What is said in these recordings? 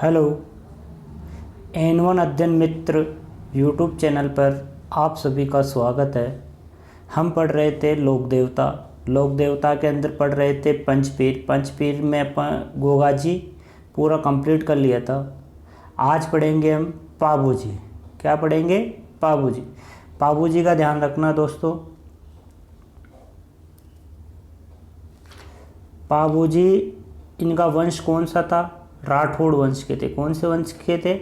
Hello N1 अध्ययन मित्र YouTube channel पर आप सभी का स्वागत है। हम पढ़ रहे थे लोक देवता के अंदर पढ़ रहे थे पंचपीर में अपन गोगा जी पूरा कंप्लीट कर लिया था। आज पढ़ेंगे हम पाबूजी। क्या पढ़ेंगे? पाबूजी का ध्यान रखना दोस्तों। पाबूजी इनका वंश कौन सा था? राठौड़ वंश के थे। कौन से वंश के थे?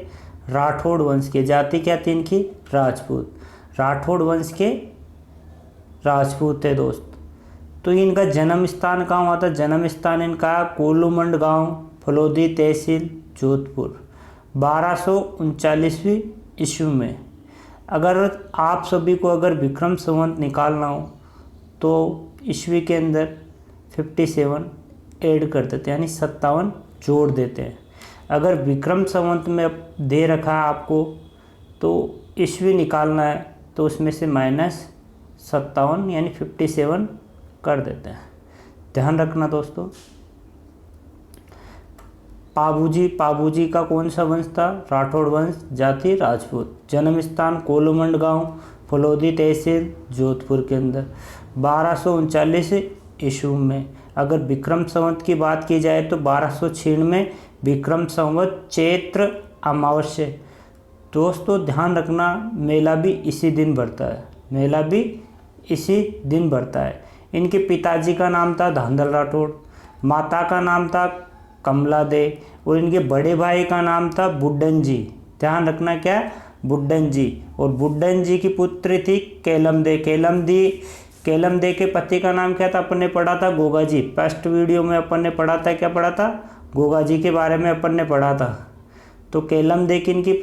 राठौड़ वंश के। जाति क्या थी इनकी? राजपूत। राठौड़ वंश के राजपूत थे दोस्त। तो इनका जन्म स्थान कहाँ हुआ था? जन्म स्थान इनका कोलूमंड गांव, फलोदी तहसील, जोधपुर, 1239वीं ईस्वी में। अगर आप सभी को अगर विक्रम संवत निकालना हो तो ईस्वी के अंदर 57 ऐड कर देते हैं, यानी 57 जोड़ देते हैं। अगर विक्रम संवत में दे रखा है आपको तो ईस्वी निकालना है तो उसमें से -57 यानी 57 कर देते हैं। ध्यान रखना दोस्तों। पाबूजी का कौन सा वंश था? राठौड़ वंश, जाति राजपूत, जन्म स्थान कोलूमंड गांव, फलोदी तहसील, जोधपुर के अंदर, 1239 ईस्वी में। अगर विक्रम संवत की बात की जाए तो 1296 विक्रम संवत चैत्र अमावस्या। दोस्तों ध्यान रखना, मेला भी इसी दिन बढ़ता है। इनके पिताजी का नाम था धांधल राठौड़, माता का नाम था कमला दे और इनके बड़े भाई का नाम था बुड्ढन जी। ध्यान रखना क्या? बुड्ढन जी। और बुड्ढन जी की पुत्री थी केलम दे के पति का नाम क्या था? अपन ने पढ़ा था गोगा जी। फर्स्ट वीडियो में अपन ने पढ़ा था, क्या पढ़ा था? गोगा जी के बारे में अपन ने पढ़ा था। तो केलम दे की इनकी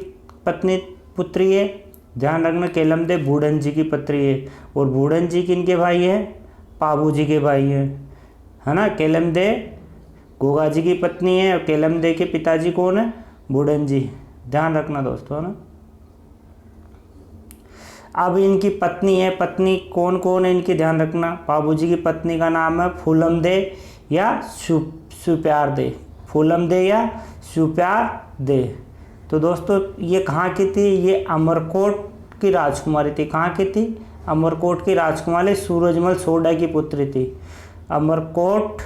पुत्री है। ध्यान रखना, केलम दे बूढ़न जी की पुत्री है और बूढ़न जी किनके भाई है? पाबूजी के भाई है ना। केलम दे गोगा जी की पत्नी है और केलम दे के पिताजी कौन है? बूढ़न जी। ध्यान रखना दोस्तों, है ना। अब इनकी पत्नी है, पत्नी कौन है इनकी? ध्यान रखना, पाबूजी की पत्नी का नाम है फूलम दे या सुप्यार दे। फूलम दे या सुप्यार दे। तो दोस्तों ये कहाँ की थी? ये अमरकोट की राजकुमारी थी। कहाँ की थी? अमरकोट की राजकुमारी, सूरजमल सोडा की पुत्री थी। अमरकोट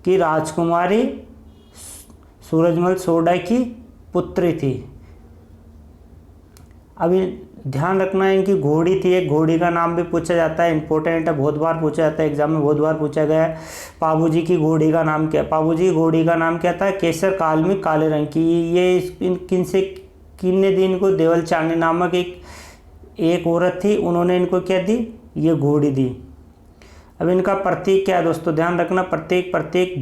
की राजकुमारी सूरजमल सोडा की पुत्री थी। अभी ध्यान रखना, इनकी घोड़ी थी। एक घोड़ी का नाम भी पूछा जाता है, इंपॉर्टेंट है, बहुत बार पूछा जाता है, एग्जाम में बहुत बार पूछा गया है। पाबूजी की घोड़ी का नाम क्या? पाबूजी की घोड़ी का नाम क्या था? केसर काल में काले रंग की। ये किन्ने दी इनको? देवल चांदी नामक एक औरत थी, उन्होंने इनको क्या दी? ये घोड़ी दी। अब इनका प्रतीक क्या है दोस्तों? ध्यान रखना, प्रतीक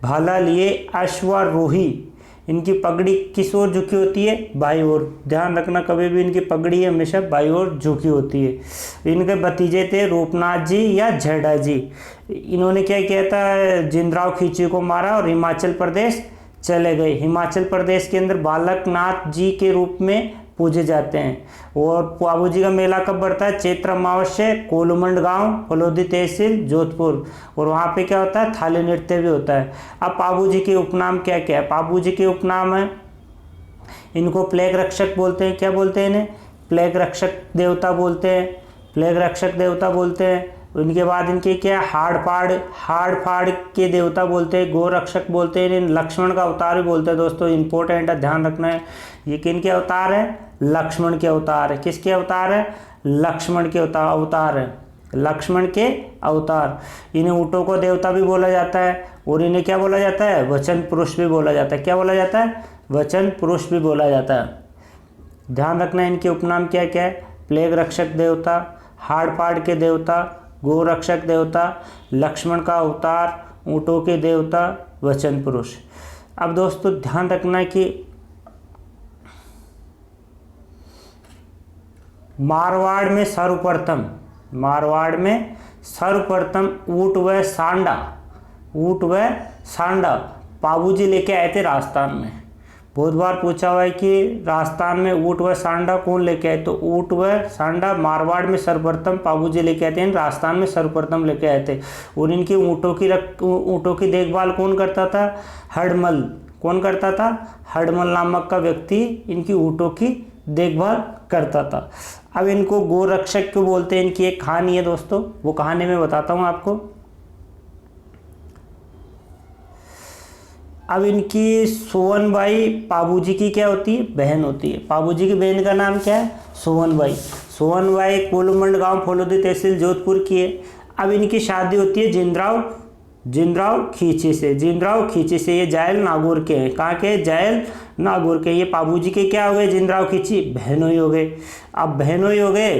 भाला लिए अश्वारोही। इनकी पगड़ी किस ओर झुकी होती है? बाई ओर। ध्यान रखना, कभी भी इनकी पगड़ी हमेशा बाई ओर झुकी होती है। इनके भतीजे थे रूपनाथ जी या झेड़ा जी। इन्होंने क्या किया था? जिंदराव खींची को मारा और हिमाचल प्रदेश चले गए। हिमाचल प्रदेश के अंदर बालकनाथ जी के रूप में पूजे जाते हैं। और पाबूजी का मेला कब बढ़ता है? चैत्र अमावस्या, कोलूमंड गांव, फलोदी तहसील, जोधपुर। और वहाँ पे क्या होता है? थाली नृत्य भी होता है। अब पाबूजी के उपनाम क्या क्या है? पाबूजी के उपनाम है, इनको प्लेग रक्षक बोलते हैं। क्या बोलते हैं इन्हें? प्लेग रक्षक देवता बोलते हैं। उनके बाद इनके क्या? हाड़ फाड़ के देवता बोलते हैं। गो रक्षक बोलते हैं। लक्ष्मण का अवतार भी बोलते हैं दोस्तों, इंपॉर्टेंट है, ध्यान रखना है। ये किन के अवतार है? लक्ष्मण के अवतार है। किसके अवतार है? लक्ष्मण के अवतार है। लक्ष्मण के अवतार। इन्हें ऊँटों को देवता भी बोला जाता है और इन्हें क्या बोला जाता है? वचन पुरुष भी बोला जाता है। क्या बोला जाता है? वचन पुरुष भी बोला जाता है। ध्यान रखना, इनके उपनाम क्या क्या है? प्लेग रक्षक देवता, हाड़ फाड़ के देवता, गो रक्षक देवता, लक्ष्मण का अवतार, ऊँटों के देवता, वचन पुरुष। अब दोस्तों ध्यान रखना कि मारवाड़ में सर्वप्रथम ऊँट व सांडा पाबूजी लेके आए थे राजस्थान में। बहुत बार पूछा हुआ है कि राजस्थान में ऊँट व सांडा कौन लेके आए? तो ऊँट व सांडा मारवाड़ में सर्वप्रथम पाबूजी लेके आए थे, राजस्थान में सर्वप्रथम लेके आए थे। और इनकी ऊँटों की देखभाल कौन करता था? हड़मल। कौन करता था? हडमल नामक का व्यक्ति इनकी ऊँटों की देखभाल करता था। अब इनको गोरक्षक क्यों बोलते हैं, इनकी एक कहानी है दोस्तों, वो कहानी मैं बताता हूँ आपको। अब इनकी सोवनबाई पाबूजी की क्या होती है? बहन होती है। पाबूजी की बहन का नाम क्या है? सोवनबाई। सोवनबाई कोलुमंड गांव फलोदी तहसील जोधपुर की है। अब इनकी शादी होती है जिनराव खींची से। जिनराव खींची से ये जायल नागौर के हैं। कहाँ के? जायल नागौर के। ये पाबूजी के क्या हो गए? जिनराव खींची बहनोई हो गए। अब बहनोई हो गए,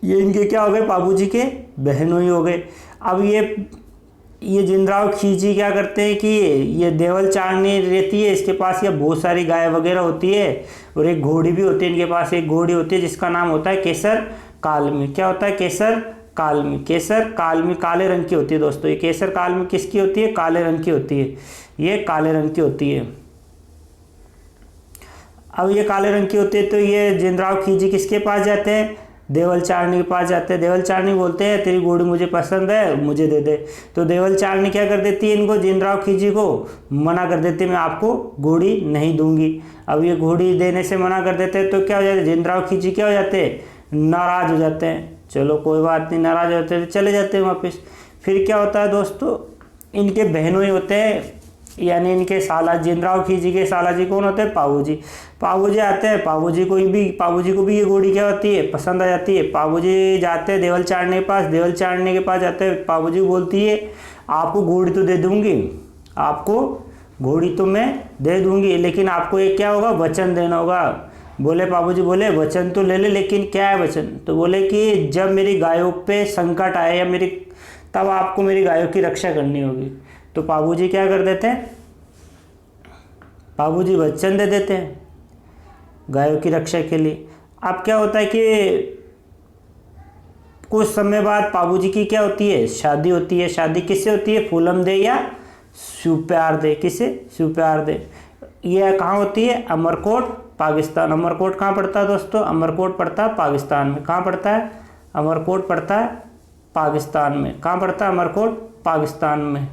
ये इनके क्या हो गए? पाबूजी के बहनोई हो गए। अब ये जिनराव खींची क्या करते हैं कि ये देवल चारनी रहती है इसके पास, या बहुत सारी गाय वगैरह होती है, और एक घोड़ी भी होती है इनके पास। एक घोड़ी होती है जिसका नाम होता है केसर कालमी। क्या होता है? केसर कालमी। केसर कालमी काले रंग की होती है दोस्तों। ये केसर कालमी किसकी होती है? काले रंग की होती है। ये काले रंग की होती है। अब ये काले रंग की होती है तो ये जिनराव खींची किसके पास जाते हैं? देवल चारनी के पास जाते हैं। देवल चारनी बोलते हैं तेरी घोड़ी मुझे पसंद है, मुझे दे दे। तो देवल चारनी क्या कर देती है? इनको जिनराव खींची को मना कर देती है, मैं आपको घोड़ी नहीं दूंगी। अब ये घोड़ी देने से मना कर देते हैं तो क्या हो जाता है? जिनराव खींची क्या हो जाते हैं? नाराज हो जाते हैं। चलो कोई बात नहीं, नाराज हो जाते हैं तो चले जाते हैं वापस। फिर क्या होता है दोस्तों? इनके बहनोई होते हैं, यानी इनके साला जिनराव खींची के साला जी कौन होते हैं? पाबूजी। पाबूजी आते हैं, पाबूजी को भी ये घोड़ी क्या होती है? पसंद आ जाती है। पाबूजी जाते हैं देवल चारने के पास। देवल चारने के पास जाते हैं, पाबूजी बोलती है आपको घोड़ी तो दे दूंगी, आपको घोड़ी तो मैं दे दूंगी, लेकिन आपको एक क्या होगा? वचन देना होगा। बोले पाबूजी बोले वचन तो ले ले, लेकिन क्या है वचन? तो बोले कि जब मेरी गायों पे संकट आए या तब आपको मेरी गायों की रक्षा करनी होगी। तो पाबूजी क्या कर देते हैं? पाबूजी वचन दे देते हैं गायों की रक्षा के लिए। अब क्या होता है कि कुछ समय बाद पाबूजी की क्या होती है? शादी होती है। शादी किससे होती है? फूलम दे या शिवप्यार दे। किससे? शिवप्यार दे। यह कहाँ होती है? अमरकोट पाकिस्तान। अमरकोट कहाँ पड़ता है दोस्तों? अमरकोट पड़ता है पाकिस्तान में। कहाँ पड़ता है? अमरकोट पड़ता है पाकिस्तान में। कहाँ पड़ता है? अमरकोट पाकिस्तान में।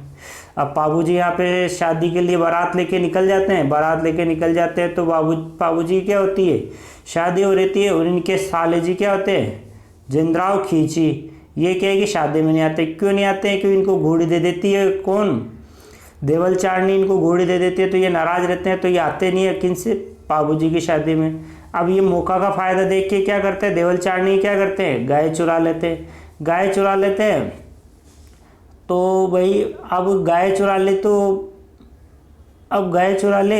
अब पाबूजी यहाँ पे शादी के लिए बारात लेके निकल जाते हैं। बारात लेके निकल जाते हैं तो पाबूजी क्या होती है? शादी हो रहती है। और इनके साले जी क्या होते हैं? जिनराव खींची। ये क्या है कि शादी में नहीं आते। क्यों नहीं आते हैं? क्योंकि इनको घोड़ी दे देती है कौन? देवल चारनी इनको घोड़ी दे देती है, तो ये नाराज रहते हैं, तो ये आते नहीं है किनसे? पाबूजी की शादी में। अब ये मौका का फ़ायदा देख के क्या करते हैं? देवल चारनी क्या करते हैं? गाय चुरा लेते हैं। गाय चुरा लेते हैं तो भाई अब गाय चुरा ले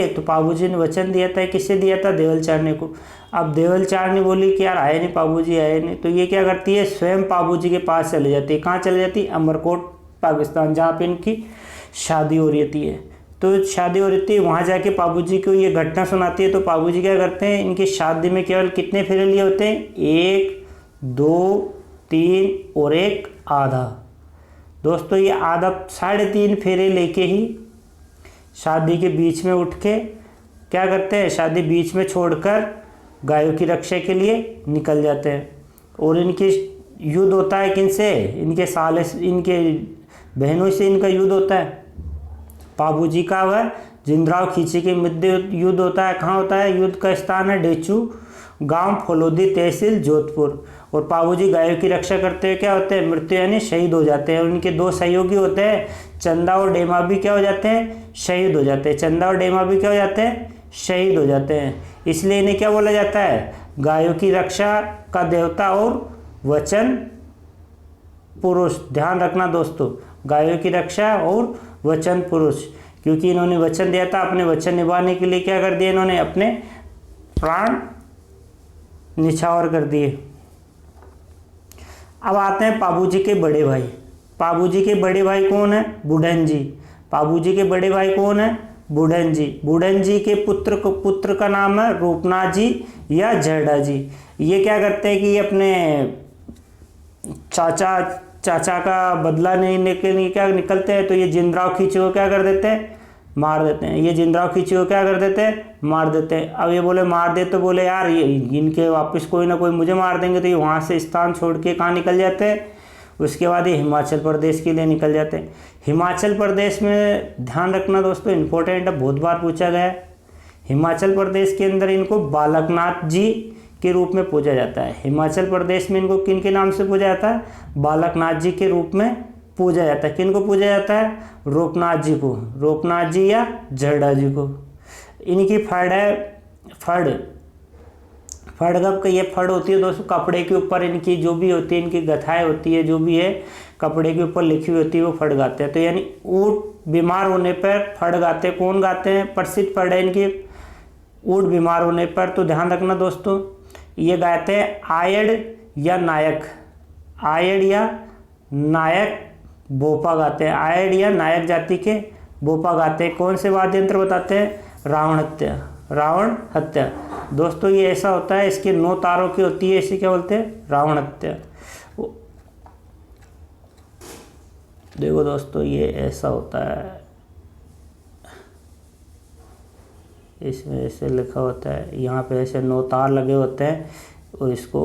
तो पाबूजी ने वचन दिया था। किससे दिया था? देवल चारनी को। अब देवल चारनी बोली कि यार आए नहीं, पाबूजी आए नहीं। तो ये क्या करती है? स्वयं पाबूजी के पास चले जाती है। कहाँ चले जाती है? अमरकोट पाकिस्तान, जहाँ पे इनकी शादी हो रही है। तो शादी हो रही थी, वहाँ जाके पाबूजी को ये घटना सुनाती है। तो पाबूजी क्या करते हैं? इनकी शादी में केवल कितने फेरे लिए होते हैं? 1, 2, 3 और एक आधा। दोस्तों ये आधा 3.5 फेरे लेके ही शादी के बीच में उठ के क्या करते हैं? शादी बीच में छोड़कर गायों की रक्षा के लिए निकल जाते हैं। और इनकी युद्ध होता है किनसे? इनके साले, इनके बहनों से इनका युद्ध होता है। पाबूजी का व जिनराव खींची के मध्य युद्ध होता है। कहाँ होता है? युद्ध का स्थान है डेचू गांव फलोदी तहसील जोधपुर। और पाबूजी गायों की रक्षा करते हुए क्या होते हैं? मृत्यु यानी शहीद हो जाते हैं। उनके 2 सहयोगी होते हैं, चंदा और डेमा भी क्या हो जाते हैं? शहीद हो जाते हैं। चंदा और डेमा भी क्या हो जाते हैं? शहीद हो जाते हैं। इसलिए इन्हें क्या बोला जाता है? गायों की रक्षा का देवता और वचन पुरुष। ध्यान रखना दोस्तों, गायों की रक्षा और वचन पुरुष, क्योंकि इन्होंने वचन दिया था। अपने वचन निभाने के लिए क्या कर दिया? इन्होंने अपने प्राण निछावर कर दिए। अब आते हैं पाबूजी के बड़े भाई। पाबूजी के बड़े भाई कौन है? बुढ़न जी। पाबूजी के बड़े भाई कौन है? बुढ़न जी। बुढ़न जी के पुत्र का नाम है रूपनाथ जी या जरडा जी। ये क्या करते हैं कि ये अपने चाचा का बदला नहीं के लिए क्या निकलते हैं, तो ये जिनराव खींची को क्या कर देते हैं? मार देते हैं। ये जिनराव खींची को क्या कर देते हैं? मार देते हैं। अब ये बोले मार दे, तो बोले यार ये इनके वापस कोई ना कोई मुझे मार देंगे, तो ये वहाँ से स्थान छोड़ के कहाँ निकल जाते हैं? उसके बाद ये हिमाचल प्रदेश के लिए निकल जाते हैं। हिमाचल प्रदेश में ध्यान रखना दोस्तों, इम्पोर्टेंट है, बहुत बार पूछा गया है। हिमाचल प्रदेश के अंदर इनको बालकनाथ जी के रूप में पूजा जाता है। हिमाचल प्रदेश में इनको किन के नाम से पूजा जाता है? बालकनाथ जी के रूप में पूजा जाता है। किन को पूजा जाता है? रोपनाथ जी को, रोपनाथ जी या जरडा जी को। इनकी फड़ है, फड़ कब ये फड़ होती है दोस्तों, कपड़े के ऊपर इनकी जो भी होती है, इनकी गथाएं होती है, जो भी है कपड़े के ऊपर लिखी हुई होती है, वो फड़ गाते हैं। तो यानी ऊँट बीमार होने पर फड़ गाते हैं। कौन गाते हैं? प्रसिद्ध फड़ है इनकी, ऊँट बीमार होने पर। तो ध्यान रखना दोस्तों, ये गाते हैं आयड़ या नायक, आयड़ या नायक भोपा गाते हैं। आयड़ या नायक जाति के भोपा गाते हैं। कौन से वाद्य यंत्र बताते हैं? रावण हत्या, रावण हत्या। दोस्तों ये ऐसा होता है, इसके 9 तारों की होती है, इसे क्या बोलते हैं? रावण हत्या। देखो दोस्तों ये ऐसा होता है, इसमें ऐसे लिखा होता है, यहाँ पे ऐसे 9 तार लगे होते हैं और इसको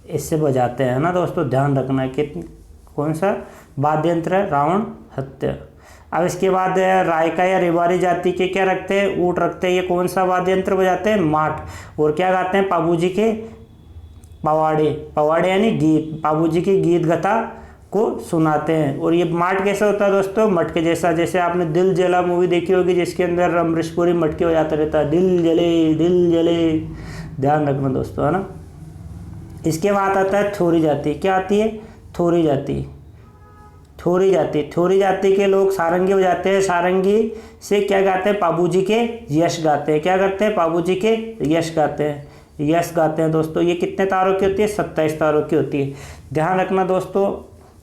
इससे बजाते हैं ना दोस्तों। ध्यान रखना है कि कौन सा वाद्य यंत्र है? रावण हत्या। अब इसके बाद रायका या रेवाड़ी जाति के क्या रखते हैं? ऊँट रखते हैं। ये कौन सा वाद्य यंत्र बजाते हैं? माठ। और क्या गाते हैं? पाबूजी के पवाड़े, पवाड़े यानी गीत, पाबूजी की गीत गाथा को सुनाते हैं। और ये माठ कैसा होता है दोस्तों? मटके जैसा। जैसे आपने दिल जला मूवी देखी होगी, जिसके अंदर अमरीश पुरी मटके हो जाता रहता है, दिल जले दिल जले। ध्यान रखना दोस्तों, है ना। इसके बाद आता है थोरी जाति। क्या आती है? थोरी जाति। थोरी जाति, थोरी जाति के लोग सारंगी बजाते हैं। सारंगी से क्या गाते हैं? पाबूजी के यश गाते हैं। क्या करते हैं? पाबूजी के यश गाते हैं, यश गाते हैं दोस्तों। ये कितने तारों की होती है? 27 तारों की होती है। ध्यान रखना दोस्तों,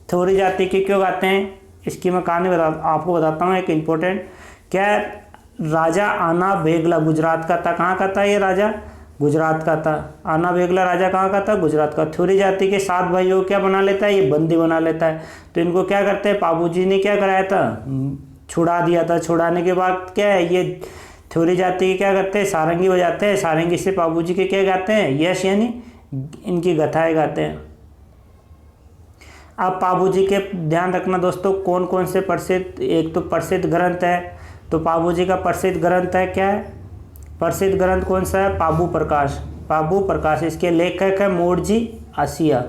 थोरी जाति के क्यों गाते हैं, इसकी मैं कहानी आपको बताता हूँ, एक इम्पोर्टेंट। क्या राजा आना बेगला गुजरात का था। कहाँ का था ये राजा? गुजरात का था। आना बेगला राजा कहाँ का था? गुजरात का। थोरी जाति के 7 भाइयों को क्या बना लेता है? ये बंदी बना लेता है। तो इनको क्या करते हैं? पाबूजी ने क्या कराया था? छुड़ा दिया था। छुड़ाने के बाद क्या है, ये थोरी जाति के क्या करते हैं? सारंगी बजाते हैं। सारंगी से पाबूजी के क्या गाते हैं? यश यानी इनकी गथाएं गाते हैं। अब पाबूजी के ध्यान रखना दोस्तों, कौन कौन से प्रसिद्ध, एक तो प्रसिद्ध ग्रंथ है। तो पाबूजी का प्रसिद्ध ग्रंथ है, क्या है प्रसिद्ध ग्रंथ? कौन सा है? पाबू प्रकाश। पाबू प्रकाश। इसके लेखक है मोड़जी असिया।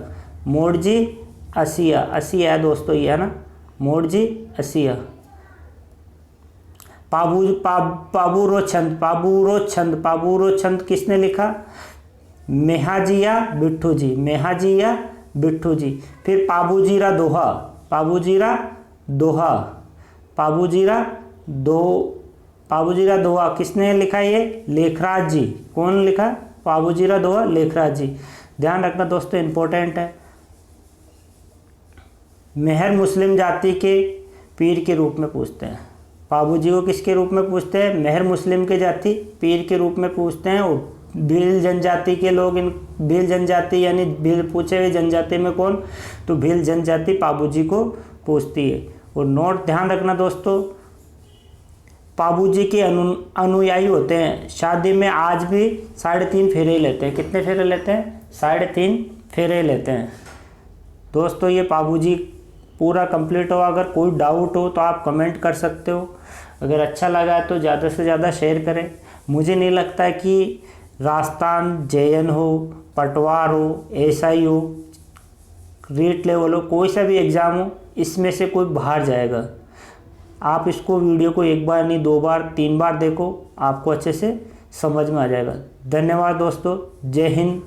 मोड़जी असिया, असिया है दोस्तों ये, है ना, मोड़जी असिया। पाबूरो छंद, पाबूरो छंद, पाबूरो छंद किसने लिखा? मेहाजी या बिट्ठू जी, मेहाजी या बिट्ठू जी। फिर पाबूजीरा दोहा, पाबूजीरा दोहा, पाबूजीरा दोहा किसने लिखा? ये लेखराज जी। कौन लिखा? पाबूजीरा दोहा लेखराज जी। ध्यान रखना दोस्तों, इंपॉर्टेंट है। मेहर मुस्लिम जाति के पीर के रूप में पूछते हैं। पाबूजी को किसके रूप में पूछते हैं? मेहर मुस्लिम के जाति पीर के रूप में पूछते हैं। और भील जनजाति के लोग, इन भील जनजाति यानी भील पूछे हुए जनजाति में कौन? तो भील जनजाति पाबूजी को पूछती है। और नोट ध्यान रखना दोस्तों, पाबूजी के अनुयायी होते हैं, शादी में आज भी 3.5 फेरे लेते हैं। कितने फेरे लेते हैं? 3.5 फेरे लेते हैं दोस्तों। ये पाबूजी पूरा कंप्लीट हो। अगर कोई डाउट हो तो आप कमेंट कर सकते हो। अगर अच्छा लगा तो ज़्यादा से ज़्यादा शेयर करें। मुझे नहीं लगता है कि राजस्थान JN हो, पटवार हो, SI हो, रीट लेवल हो, कोई सा भी एग्ज़ाम हो, इसमें से कोई बाहर जाएगा। आप इसको वीडियो को 1 बार नहीं 2 बार 3 बार देखो, आपको अच्छे से समझ में आ जाएगा। धन्यवाद दोस्तों। जय हिंद।